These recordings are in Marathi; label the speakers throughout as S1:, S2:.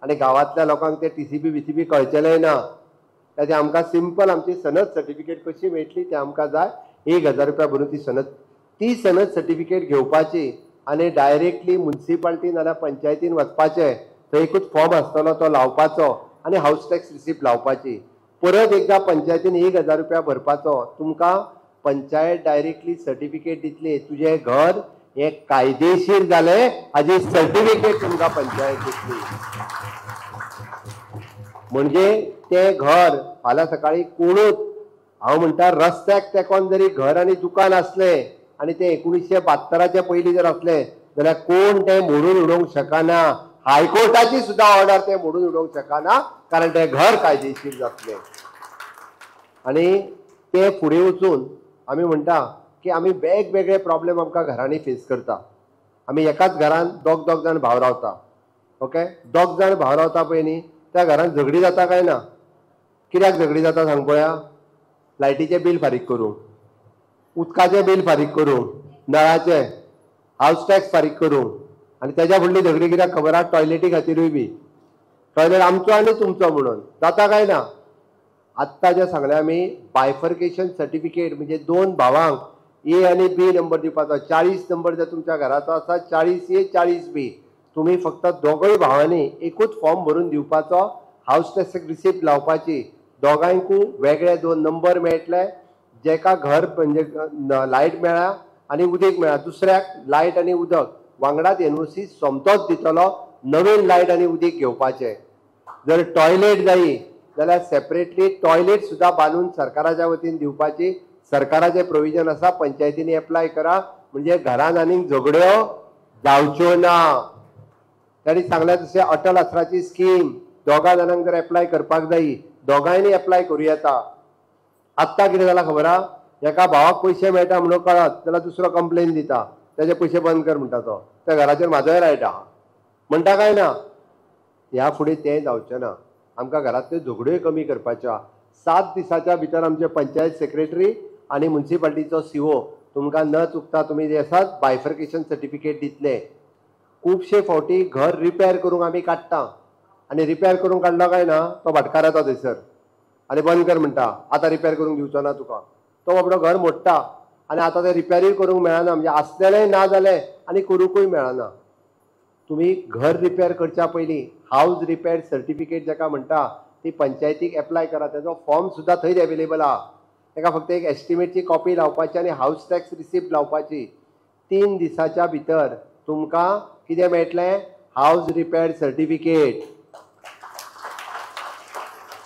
S1: आणि गावातल्या लोकांक ते टीसीपी बीसीपी कळचेलें ना. ताचे आमकां सिंपल आमची सनद सर्टिफिकेट कशी मेळटली ते आमकां जाय. 1000 रुपया भरून ती सनद सर्टिफिकेट घेवपाची आनी डायरेक्टली म्युनिसिपालिटी नाल्यार पंचायतीन वचपाचें. थंय एकूच फॉर्म आसतलो तो लावपाचो आनी हाऊस टॅक्स रिसिप्ट लावपाची. परत एकदा पंचायतीन 1000 रुपया भरपाचो. तुमकां पंचायत डायरेक्टली सर्टिफिकेट दितली तुजें घर हे कायदेशीर जालें हाजी सर्टिफिकेट तुमकां पंचायत दितली. म्हणजे ते घर फाल्यां सकाळी कोणूच हांव म्हणटा रस्त्याक तेकोन जरी घर आनी दुकान असलें आनी ते 1972च्या पयलीं जर असलें जाल्यार कोण ते मोडून उडोवंक शकना. हायकोर्टाची सुद्दां ऑर्डर ते मोडून उडोवंक शकना कारण ते घर कायदेशीर जातलें. आनी ते फुडें वचून आमी म्हणटा की आमी वेगवेगळे प्रॉब्लेम आमकां घरांनी फेस करता. आमी एकाच घरान दोग जाण भाव रावता. ओके, दोग जाण भाव रावता पळय न्ही त्या घरान झगडी जाता काय ना? कित्याक झगडी जाता सांग पळोवया. लायटीचें बील फारीक करूं, उदकाचें बील फारीक करूं, नळाचें, हाऊस टॅक्स फारीक करूं आनी तेज्या फुडली झगडी कित्याक खबर आहा? टॉयलेटी खातीरूय बी. टॉयलेट आमचो आनी तुमचो म्हणून जाता काय ना? आत्तां जें सांगलें आमी बायफर्केशन सर्टिफिकेट म्हणजे 2 भावांक ए आनी बी नंबर दिवपाचो. 40 नंबर जर तुमच्या घराचो आसा 40A 40B तुम्ही फक्त दोगूय भावांनी एकूच फॉर्म भरून दिवपाचो. हाऊस टॅक्स रिसिप्ट लावपाची. दोगांयकूय वेगळे 2 नंबर मेळटले. जेका घर म्हणजे लायट मेळ्ळा आनी उदीक मेळ्ळा दुसऱ्याक लायट आनी उदक वांगडाच एनओसी सोमतोच दितलो. नवीन लायट आनी उदीक घेवपाचें. जर टॉयलेट जायी जाल्यार सेपरेटली टॉयलेट सुद्दां बांदून सरकाराच्या वतीन दिवपाची. सरकाराचे प्रोविजन आसा. पंचायतींनी एप्लाय करा म्हणजे घरान आनीक झगड्यो जावच्यो ना. ताणी सांगलें तशें अटल आसराची स्कीम दोगा जाणांक जर एप्लाय करपाक जायी दोगांयनी एप्लाय करूं येता. आत्तां कितें जालां खबर आहा? एका भावाक पयशे मेळटा म्हणून कळत जाल्यार दुसरो कंप्लेन दिता तेजे पयशे बंद कर म्हणटा तो. त्या घराचेर म्हाजोय रायट आहा म्हणटा काय ना? ह्या फुडें तें जावचें ना. आमकां घरांतल्यो झगड्योय कमी करपाच्यो आहा. 7 दिसाच्या भितर आमचे पंचायत सेक्रेटरी आनी म्युनिसिपालिटीचो सीओ तुमकां न चुकता तुमी जे आसात बायफर्केशन सर्टिफिकेट दितले. खुबशे फावटी घर रिपेर करूंक आमी काडटा आनी रिपेर करूंक काडलो काय ना तो भाटकार येता थंयसर आनी बंद कर म्हणटा. आतां रिपेर करूंक दिवचो ना तुका. तो बाबडो घर मोडटा आनी आतां तें रिपेरूय करूंक मेळना म्हणजे आसलेलेंय ना जालें आनी करूंकूय मेळना. तुम्ही घर रिपेर करच्या पयलीं हाऊस रिपेर सर्टिफिकेट जेका म्हणटा ती पंचायतीक एप्लाय करा. तेजो फॉर्म सुद्दां थंयच एवेलेबल आहा. तेका फक्त एक एस्टिमेटची कॉपी लावपाची आनी हाऊस टॅक्स रिसिप्ट लावपाची. 3 दिसाच्या भितर तुमकां कितें मेळटलें? House repair certificate.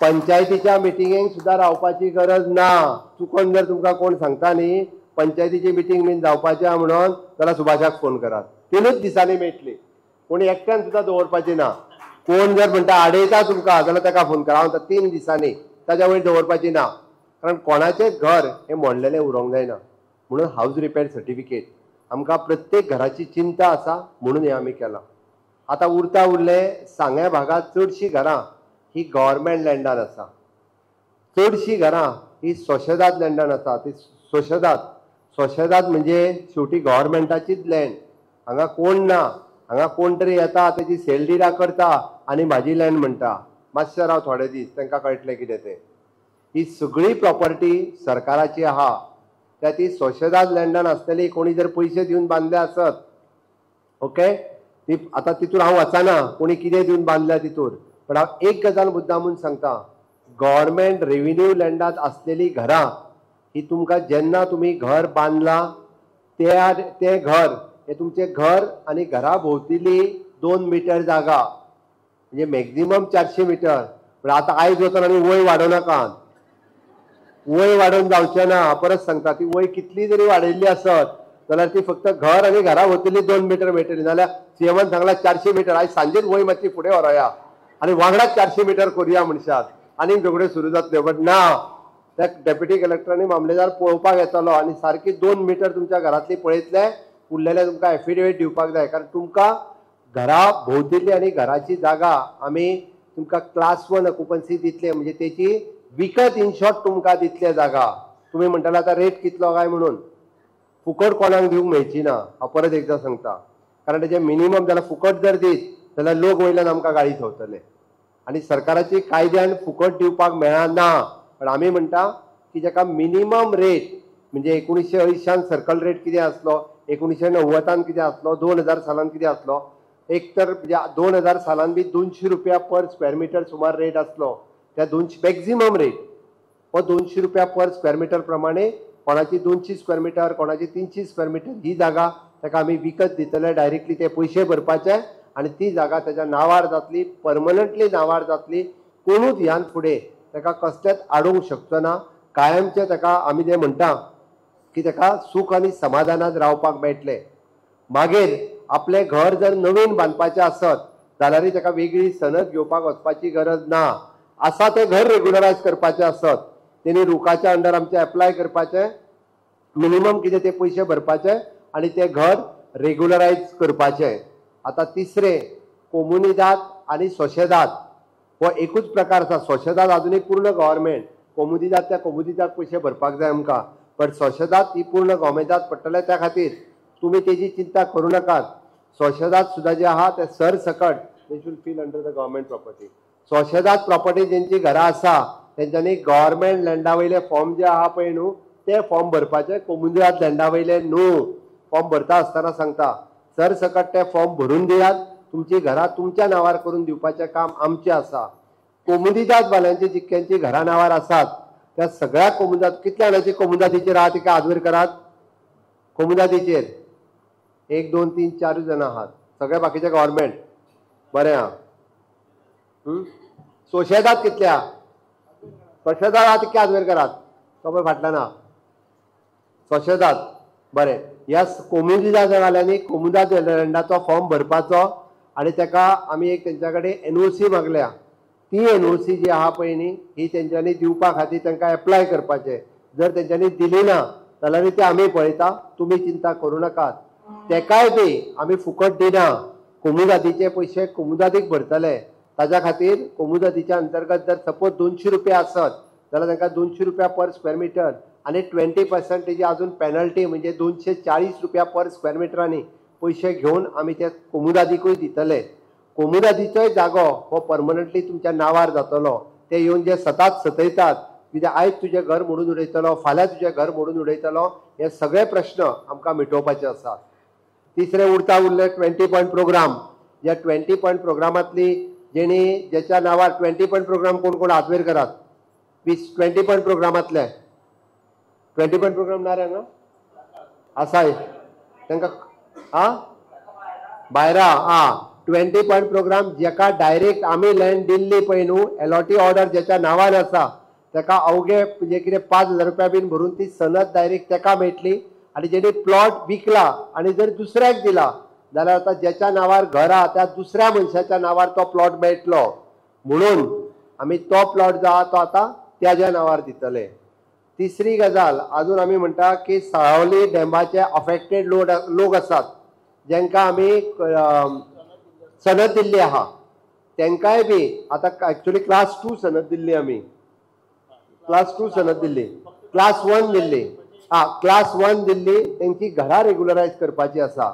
S1: पंचायतीच्या मिटिंगेक सुद्दां रावपाची गरज ना. चुकोन जर तुमकां कोण सांगता न्ही पंचायतीची मिटींग बीन जावपाची आहा म्हणून जाल्यार सुभाषाक फोन करात. 3च दिसांनी मेळटली. कोणी एकट्यान सुद्दां दवरपाची ना. कोण जर म्हणटा आडयता तुमकां जाल्यार ताका फोन करा. हांव 3 दिसांनी ताच्या वयर दवरपाची ना. कारण कोणाचें घर हे मोडलेलें उरोंक जायना. म्हणून हाऊस रिपेर सर्टिफिकेट आमकां प्रत्येक घराची चिंता आसा म्हणून हे आमी केलां. आतां उरले सांग्या भागात चडशीं घरां ही गव्हर्मेंट लँडान आसा. चडशीं घरां ही सोशेदाद लँडान आसा. ती सोशेदाद म्हणजे शेवटी गव्हर्मेंटाचीच लँड. हांगा कोण ना. हांगा कोण तरी येता तेजी सेलडिडां करता आनी म्हाजी लँड म्हणटा. मातशें राव थोडे दीस तांकां कळटलें कितें तें. ही सगळी प्रॉपर्टी सरकाराची आहा. त्या ती सोशेदाद लँडान आसतली. कोणी जर पयशे दिवन बांदले आसत ओके ती आतां तितून हांव वचना कोणी कितें दिवन बांदल्या तितून. पण हांव एक गजाल मुद्दामून सांगता. गव्हर्मेंट रेव्हेन्यू लँडात असलेली घरां ही तुमकां जेन्ना तुमी घर बांदलां तें घर हे तुमचें घर आनी घरा भोंवतली 2 मिटर जागा म्हणजे मॅक्झिमम 400 मिटर. पण आतां आयज वचून आमी वय वाडोवनाकात. वय वाडोवन जावचें ना. परत सांगता ती वय कितली जरी वाडयल्ली आसत जाल्यार ती फक्त घर आनी घरा भोंवतली 2 मिटर मेळटली. नाल्यार सीएमान सांगला 400 मिटर. आयज सांजेच वय मातशी फुडें व्हरोया आनी वांगडाच 400 मिटर करुया म्हणशात आनीक झगड्यो सुरू जातल्यो. बट ना त्या डेप्युटी कलेक्टरांनी मामलेदार पळोवपाक येतलो आनी सारकी 2 मिटर तुमच्या घरांतली पळयतले. उरलेले तुमकां एफिडेविट दिवपाक जाय. कारण तुमकां घरा भोंवतली आनी घराची जागा आमी तुमकां क्लास 1 ऑक्युपन्सी दितले म्हणजे तेची विकत इन शॉर्ट तुमकां दितले जागा. तुमी म्हणटाले आतां रेट कितलो काय म्हणून. फुकट कोणाक दिवंक मेळची ना. हांव परत एकदां सांगता. कारण तेजे मिनिमम जाल्यार फुकट जर दीत जाल्यार लोक वयल्यान आमकां गाळी ठेवतले आनी सरकाराची कायद्यान फुकट दिवपाक मेळना। पण आमी म्हणटा की जाका मिनिमम रेट म्हणजे 1980 सर्कल रेट कितें आसलो, 1990 कितें आसलो, 2000 सालान कितें आसलो, एक तर 2000 सालान बी 200 रुपया पर स्क्वेअर मिटर सुमार रेट आसलो। त्या 200 मॅक्झिमम रेट हो 200 रुपया पर स्क्वेअर मिटर प्रमाणे कोणाची 200 स्क्वेअर मिटर, कोणाची 300 स्क्वेअर मिटर ही जागा ताका आमी विकत दितले, डायरेक्टली ते पयशे भरपाचे आणि ती जागा त्याच्या नावार जातली, परमनंटली नावार जातली। कोणूच ह्यान फुडें ताका कसलेच आडूंक शकचो ना। कायमचे ताका आमी जे म्हणटा की ताका सूख आनी समाधानात रावपाक मेळटले। मागीर आपले घर जर नवीन बांदपाचें आसत जाल्यार ताका वेगळी सनद घेवपाक वचपाची गरज ना। आसा ते घर रेग्युलरायज करपाचें आसत तेणी रुखाच्या अंडर आमचे एप्लाय करपाचें, मिनिमम कितें ते पयशे भरपाचे आणि ते घर रेग्युलरायज करपाचें। आता तिसरे कोमुनिदाद आणि सोशेदाद हो एकूच प्रकार आसा। सोशेदाद अजूनही पूर्ण गव्हर्नमेंट, कोमुनिदाद त्या कोमुनिदाद पयशे भरपाक जाय आमकां, पण सोशेदाद ही पूर्ण गव्हर्नमेंटात पडटले। त्या खातीर तुम्ही तेजी चिंता करू नाकात। सोशेदाद सुद्धा जे आहा ते सरसकट they should feel under the government property. सोशेदाद प्रॉपर्टी ज्यांची घरां आसा तेंच्यांनी गव्हर्नमेंट लँडा वयले फॉर्म जे आहा पळय न्हू ते फॉर्म भरपाचे, कोमुनिदाद लँडा वयले न्हू। फॉर्म भरता आसतना सांगता सरसकट ते फॉर्म भरून दियात, तुमची घरां तुमच्या नावार करून दिवपाचें काम आमचें आसा। कोमुनिदाद वाल्यांची जितक्यांची घरां नावार आसात त्या सगळ्या कोमुनिदाद कितल्या जाणांची कोमुनिदादीचेर आहा तिका हात करात। कोमुनिदादीचेर 1 2 3 4 जण आहात, सगळे बाकीचे गव्हर्नमेंट बरें आहा। सोशेदाद कितल्या, सोशेदाद आहा तितके हात करात, तो फाटल्यान आहा सोशेदाद। बरें, ह्या कोमुनिदाद वाल्यांनी कोमुनिदाद लँडाचो फॉर्म भरपाचो आणि ताका आमी एक तेंच्या कडेन एनओसी मागल्या। ती एनओसी जी आहा पळय न्ही ही तेंच्यांनी दिवपा खातीर तांकां एप्लाय करपाचें। जर तेंच्यांनी दिली ना जाल्यार ते आमी पळयता, तुमी चिंता करूं नाकात। तेकाय बी आमी फुकट दिना, कोमुनिदादीचे पयशे कोमुनिदादीक भरतले। ताज्या खातीर कोमुनिदादीच्या अंतर्गत जर सपोज 200 रुपया आसत जाल्यार तांकां 200 रुपया पर स्क्वेअर मिटर आणि 20% तेजी अजून पेनल्टी म्हणजे 240 रुपया पर स्क्वेअर मिटरांनी पयशे घेवन आमी ते कोमुनिदादीकूय दितले। कोमुनिदादीचोय जागो हो परमनंटली तुमच्या नावार जातलो। ते येवन जे सताच सतयतात कित्याक आयज तुजें घर मोडून उडयतलो, फाल्यां तुजें घर मोडून उडयतलो, हे सगळे प्रश्न आमकां मिटोवपाचे आसात। तिसरे उरले 20 पॉयंट प्रोग्राम। या 20 पॉयंट प्रोग्रामांतली जेणी ज्याच्या नावार 20 पॉयंट प्रोग्राम कोण कोण हात वयर करात। 20 पॉयंट प्रोग्रामांतले 20 पॉयंट प्रोग्राम ना रे हांगा आसाय तांकां भायरा 20 पॉयंट प्रोग्राम जेका डायरेक्ट आमी लँड दिल्ली पळय न्हू, अलॉटी ऑर्डर ज्याच्या नावार आसा ताका अवघे म्हणजे कितें 5000 रुपया बीन भरून ती सनद डायरेक्ट ताका मेळटली। आणि जेणी प्लॉट विकला आणि जर दुसऱ्याक दिला जाल्यार आता ज्याच्या नावार घर आहा त्या दुसऱ्या मनशाच्या नावार तो प्लॉट मेळटलो। म्हणून आमी तो प्लॉट जो आहा तो आता त्याच्या नावार दितले। तिसरी गजाल अजून आमी म्हणटा की साळावली डॅमाचे अफेक्टेड लोक आसात ज्यांका आमी सनद दिल्ली आहा तांकांय बी आता ऍक्च्युअली क्लास 2 सनद दिल्ली, आमी क्लास 2 सनद दिल्ली, क्लास 1 दिल्ली। क्लास 1 दिल्ली त्यांची घरां रेग्युलरायज करपाची आसा।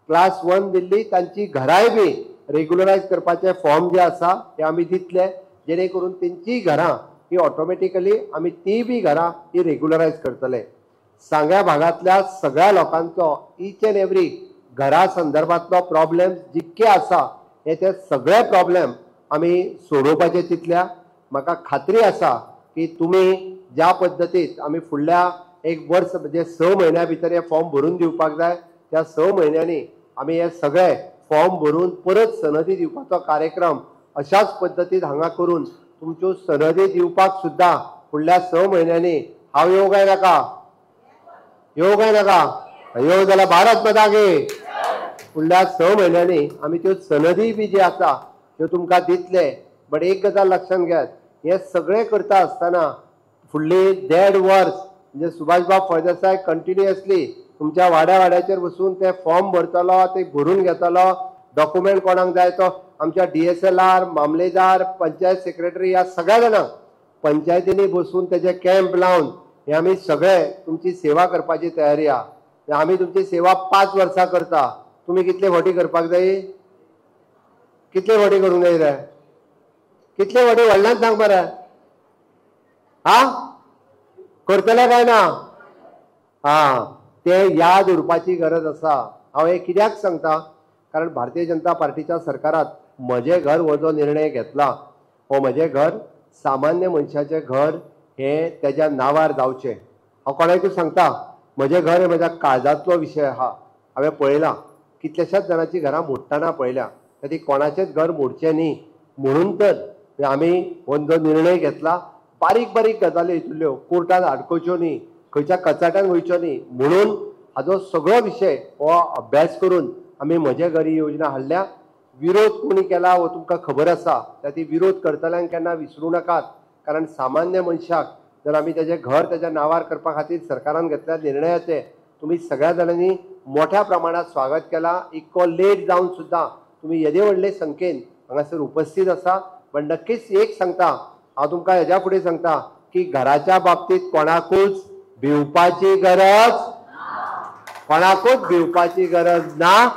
S1: क्लास 1 दिल्ली तांची घराय बी रेग्युलरायज करपाचे फॉर्म जे आसा ते आमी दितले, जेणे करून तेंची घरां ही ऑटोमॅटिकली आमी ती बी घरां ही रेग्युलरायज करतले। सांग्या भागातल्या सगळ्या लोकांचो ईच एंड एवरी घरा संदर्भातलो प्रॉब्लेम जितके आसा हे सगळे प्रॉब्लेम आमी सोडोवपाचे चिंतल्या। म्हाका खात्री आसा की तुम्ही ज्या पद्दतीत आमी फुडल्या एक वर्स म्हणजे 6 म्हयन्या भितर हे फॉर्म भरून दिवपाक जाय, त्या 6 म्हयन्यांनी आमी हे सगळे फॉर्म भरून परत सनदी दिवपाचो कार्यक्रम अशाच पद्दतीत हांगा करून तुमच्यो सनदी दिवपाक सुद्धा फुडल्या 6 म्हयन्यांनी हांव येवं काय नाका, येवं काय नाका, येवं जाल्यार भारत माता की फुडल्या 6 म्हयन्यांनी आमी त्यो सनदी बी जे आसा त्यो तुमकां दितले। बट एक गजाल लक्षात घेयात, हे सगळे करता आसतना फुडली 1.5 वर्स म्हणजे सुभाषबाब फळदेसाय कंटिन्युअसली तुमच्या वाड्याचेर बसून ते फॉर्म भरतलो, ते भरून घेतलो, डॉक्युमेंट कोणाक जाय तो आमच्या DSLR, मामलेदार, पंचायत सेक्रेटरी या सगळ्या जाणांक पंचायतींनी बसून तेजे कॅम्प लावन हे आमी सगळे तुमची सेवा करपाची तयारी आहा। आमी तुमची सेवा 5 वर्सां करता, तुम्ही कितले फावटी करपाक जाय? कितले व्हडे करूंक जाय रे? कितले व्हडे व्हडल्यान सांग मरे. हा करतले काय ना? हा ते याद उरपाची गरज आसा. हांव हे कित्याक सांगता, कारण भारतीय जनता पार्टीच्या सरकारात म्हजे घर हो जो निर्णय घेतला, हो म्हजे घर सामान्य मनशाचे घर हे त्याच्या नावार जावचें. हांव कोणाकूय सांगता, म्हजें घर हे म्हज्या काळजांतलो विशय आहा. हांवें पळयलां कितल्याशाच जाणांची घरां मोडटना पळयल्या. ती कोणाचेंच घर मोडचें न्ही म्हणून तर आमी हो जो निर्णय घेतला. बारीक बारीक गजाली हितुल्यो कोर्टात आडकोवच्यो न्ही, खंयच्या कचाट्यान वयच्यो न्ही म्हणून हाजो सगळो विशय हो अभ्यास करून आमी म्हजे घर ही योजना हाडल्या. विरोध कोणी केला हो तुमकां खबर आसा. ती विरोध करतल्यांक केन्ना विसरूं नाकात, कारण सामान्य मनशाक जर आमी तेजें घर तेज्या नांवार करपा खातीर सरकारान घेतल्या निर्णयाचें तुमी सगळ्या जाणांनी मोठ्या प्रमाणात स्वागत केला. इतको लेट जावन सुद्दां तुमी येदे व्हडले संख्येन हांगासर उपस्थित आसा. पण नक्कीच एक सांगता, हांव तुमकां हेज्या फुडें सांगता की घराच्या बाबतीत कोणाकूच भिवपाची गरज, कोणाकूच भिवपाची गरज ना.